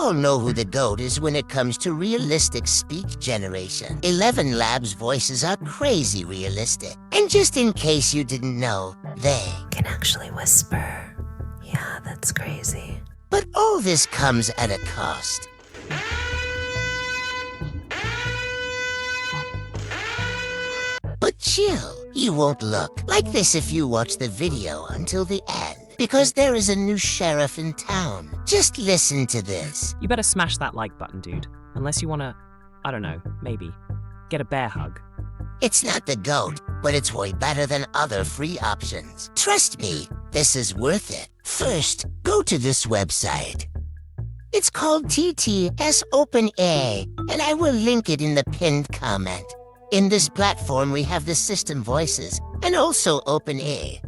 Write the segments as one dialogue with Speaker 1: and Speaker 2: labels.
Speaker 1: all know who the GOAT is when it comes to realistic speech generation. ElevenLabs voices are crazy realistic. And just in case you didn't know, they
Speaker 2: can actually whisper. Yeah, that's crazy.
Speaker 1: But all this comes at a cost. But chill, you won't look like this if you watch the video until the end. Because there is a new sheriff in town. Just listen to this.
Speaker 3: You better smash that like button, dude. Unless you wanna, I don't know, maybe, get a bear hug.
Speaker 1: It's not the GOAT, but it's way better than other free options. Trust me, this is worth it. First, go to this website. It's called TTS OpenAI, and I will link it in the pinned comment. In this platform, we have the system voices, and also OpenAI.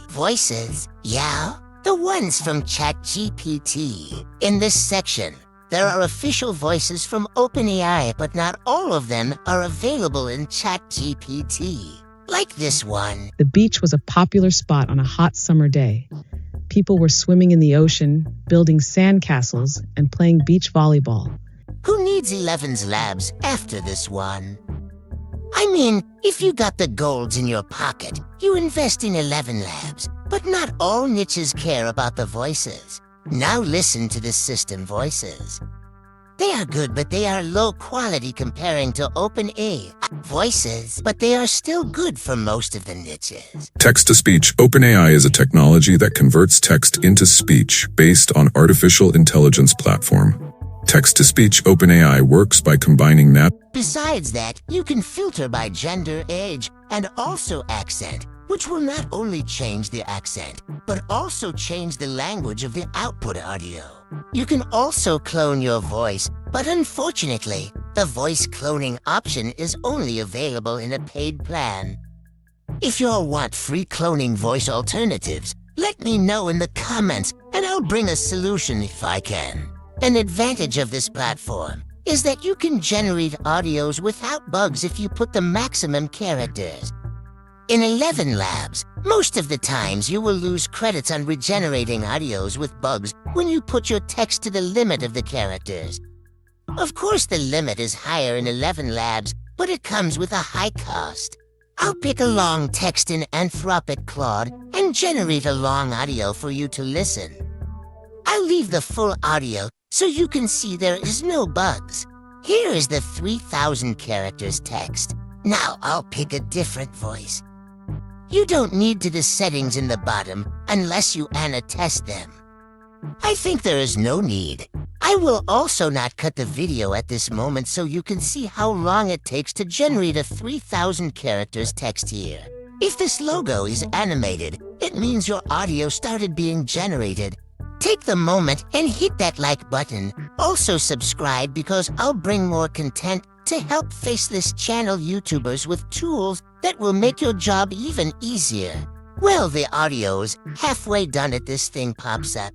Speaker 1: Voices, yeah, the ones from ChatGPT. In this section, there are official voices from OpenAI, but not all of them are available in ChatGPT. Like this one.
Speaker 4: The beach was a popular spot on a hot summer day. People were swimming in the ocean, building sandcastles, and playing beach volleyball.
Speaker 1: Who needs ElevenLabs after this one? I mean, if you got the golds in your pocket, you invest in ElevenLabs. But not all niches care about the voices. Now listen to the system voices. They are good, but they are low quality comparing to OpenAI voices, but they are still good for most of the niches.
Speaker 5: Text-to-speech. OpenAI is a technology that converts text into speech based on artificial intelligence platform. Text-to-speech. OpenAI works by combining
Speaker 1: Besides that, you can filter by gender, age, and also accent, which will not only change the accent, but also change the language of the output audio. You can also clone your voice, but unfortunately, the voice cloning option is only available in a paid plan. If you want free cloning voice alternatives, let me know in the comments and I'll bring a solution if I can. An advantage of this platform is that you can generate audios without bugs if you put the maximum characters. In ElevenLabs, most of the times you will lose credits on regenerating audios with bugs when you put your text to the limit of the characters. Of course, the limit is higher in ElevenLabs, but it comes with a high cost. I'll pick a long text in Anthropic Claude and generate a long audio for you to listen. I'll leave the full audio so you can see there is no bugs. Here is the 3,000 characters text. Now I'll pick a different voice. You don't need to the settings in the bottom unless you test them. I think there is no need. I will also not cut the video at this moment so you can see how long it takes to generate a 3,000 characters text here. If this logo is animated, it means your audio started being generated. Take the moment and hit that like button. Also subscribe because I'll bring more content to help Faceless channel YouTubers with tools that will make your job even easier. Well, the audio's halfway done at this thing pops up.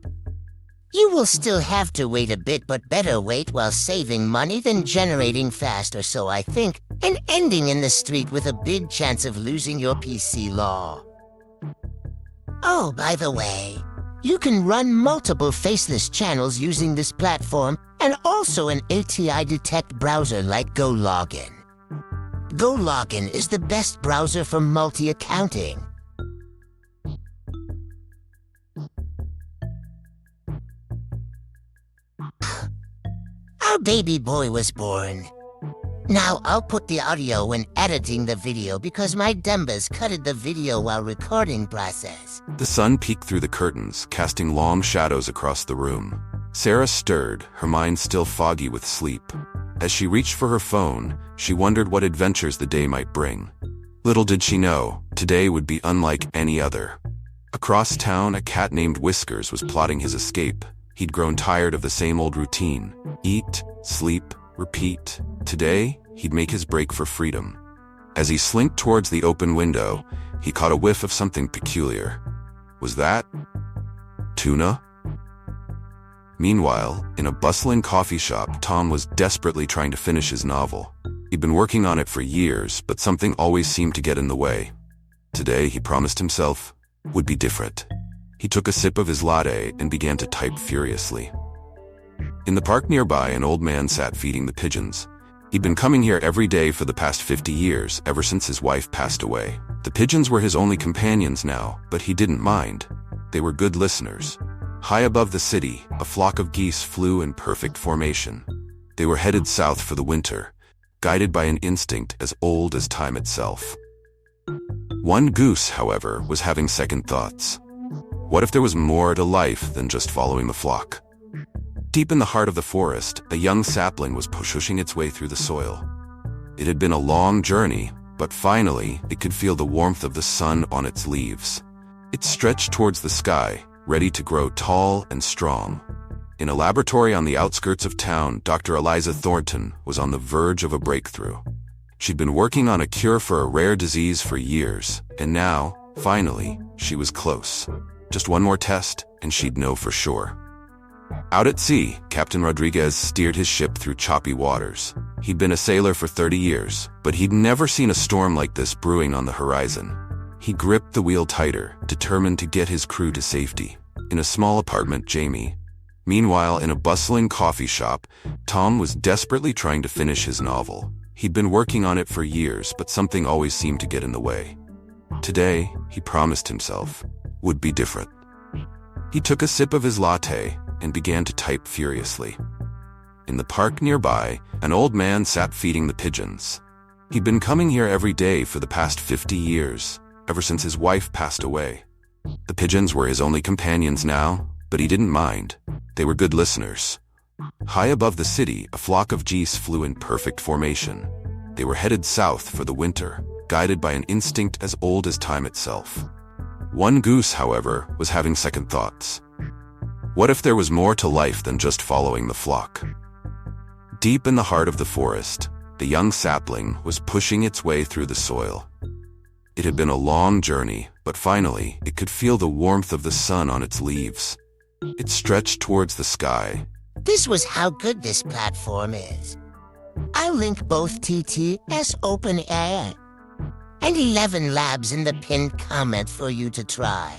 Speaker 1: You will still have to wait a bit, but better wait while saving money than generating fast or so, I think, and ending in the street with a big chance of losing your PC law. Oh, by the way, you can run multiple Faceless channels using this platform and also an ATI detect browser like GoLogin. GoLogin is the best browser for multi-accounting. Our baby boy was born. Now I'll put the audio when editing the video because my dumbas cutted the video while recording process.
Speaker 6: The sun peeked through the curtains, casting long shadows across the room. Sarah stirred, her mind still foggy with sleep. As she reached for her phone, she wondered what adventures the day might bring. Little did she know, today would be unlike any other. Across town, a cat named Whiskers was plotting his escape. He'd grown tired of the same old routine. Eat, sleep, repeat. Today, he'd make his break for freedom. As he slinked towards the open window, he caught a whiff of something peculiar. Was that tuna? Meanwhile, in a bustling coffee shop, Tom was desperately trying to finish his novel. He'd been working on it for years, but something always seemed to get in the way. Today, he promised himself, would be different. He took a sip of his latte and began to type furiously. In the park nearby, an old man sat feeding the pigeons. He'd been coming here every day for the past 50 years, ever since his wife passed away. The pigeons were his only companions now, but he didn't mind. They were good listeners. High above the city, a flock of geese flew in perfect formation. They were headed south for the winter, guided by an instinct as old as time itself. One goose, however, was having second thoughts. What if there was more to life than just following the flock? Deep in the heart of the forest, a young sapling was pushing its way through the soil. It had been a long journey, but finally, it could feel the warmth of the sun on its leaves. It stretched towards the sky, ready to grow tall and strong. In a laboratory on the outskirts of town, Dr. Eliza Thornton was on the verge of a breakthrough. She'd been working on a cure for a rare disease for years, and now, finally, she was close. Just one more test, and she'd know for sure. Out at sea, Captain Rodriguez steered his ship through choppy waters. He'd been a sailor for 30 years, but he'd never seen a storm like this brewing on the horizon. He gripped the wheel tighter, determined to get his crew to safety. In a small apartment, Jamie. Meanwhile, in a bustling coffee shop, Tom was desperately trying to finish his novel. He'd been working on it for years, but something always seemed to get in the way. Today, he promised himself, would be different. He took a sip of his latte and began to type furiously. In the park nearby, an old man sat feeding the pigeons. He'd been coming here every day for the past 50 years, ever since his wife passed away. The pigeons were his only companions now, but he didn't mind. They were good listeners. High above the city, a flock of geese flew in perfect formation. They were headed south for the winter, guided by an instinct as old as time itself. One goose, however, was having second thoughts. What if there was more to life than just following the flock? Deep in the heart of the forest, the young sapling was pushing its way through the soil. It had been a long journey, but finally, it could feel the warmth of the sun on its leaves. It stretched towards the sky.
Speaker 1: This was how good this platform is. I'll link both TTS OpenAI and ElevenLabs in the pinned comment for you to try.